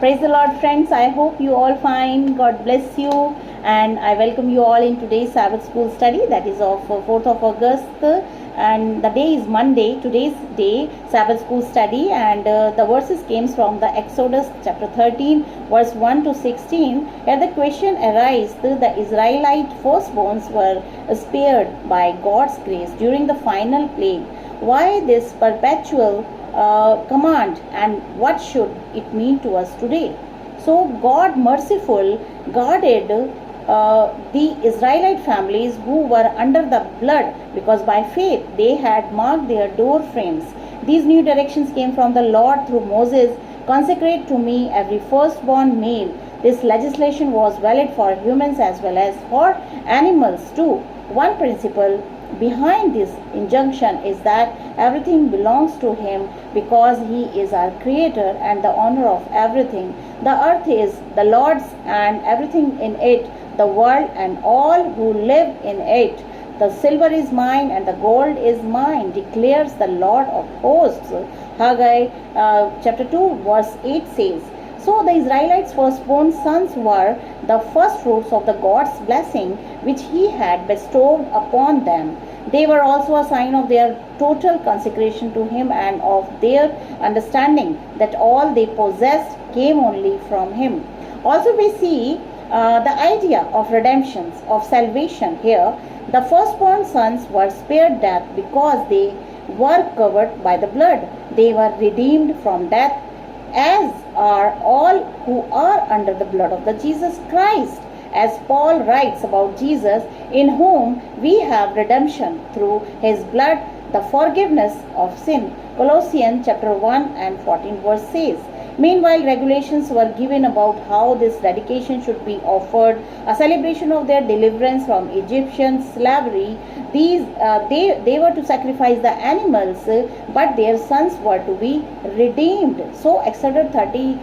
Praise the Lord, friends. I hope you all fine. God bless you. And I welcome you all in today's Sabbath school study, that is of 4th of August. And the day is Monday, today's day, Sabbath school study. And the verses came from the Exodus chapter 13, verse 1 to 16. Here the question arises, the Israelite firstborns were spared by God's grace during the final plague. Why this perpetual command, and what should it mean to us today? So God merciful guarded the Israelite families who were under the blood, because by faith they had marked their door frames. These new directions came from the Lord through Moses. Consecrate to me every firstborn male. This legislation was valid for humans as well as for animals too. One principle behind this injunction is that everything belongs to Him, because He is our Creator and the owner of everything. The earth is the Lord's and everything in it, the world and all who live in it. The silver is mine and the gold is mine, declares the Lord of hosts. Haggai chapter 2 verse 8 says. So the Israelites' firstborn sons were the first fruits of the God's blessing which He had bestowed upon them. They were also a sign of their total consecration to Him and of their understanding that all they possessed came only from Him. Also we see the idea of redemption, of salvation here. The firstborn sons were spared death because they were covered by the blood. They were redeemed from death, as are all who are under the blood of the Jesus Christ. As Paul writes about Jesus, in whom we have redemption through His blood, the forgiveness of sin. Colossians chapter 1 and 14 verse says. Meanwhile, regulations were given about how this dedication should be offered, a celebration of their deliverance from Egyptian slavery. They were to sacrifice the animals, but their sons were to be redeemed. So Exodus chapter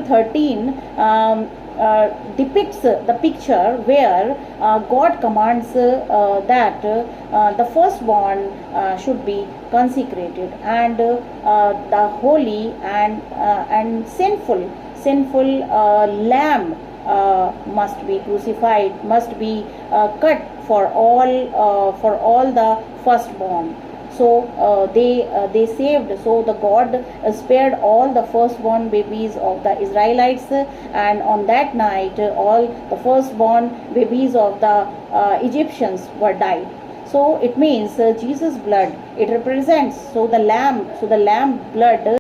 13 depicts the picture where God commands that the firstborn should be consecrated, and the holy and sinful lamb must be crucified, must be cut for all the firstborn. So they saved. So the God spared all the firstborn babies of the Israelites, and on that night all the firstborn babies of the Egyptians were died. So it means Jesus' blood. It represents the lamb blood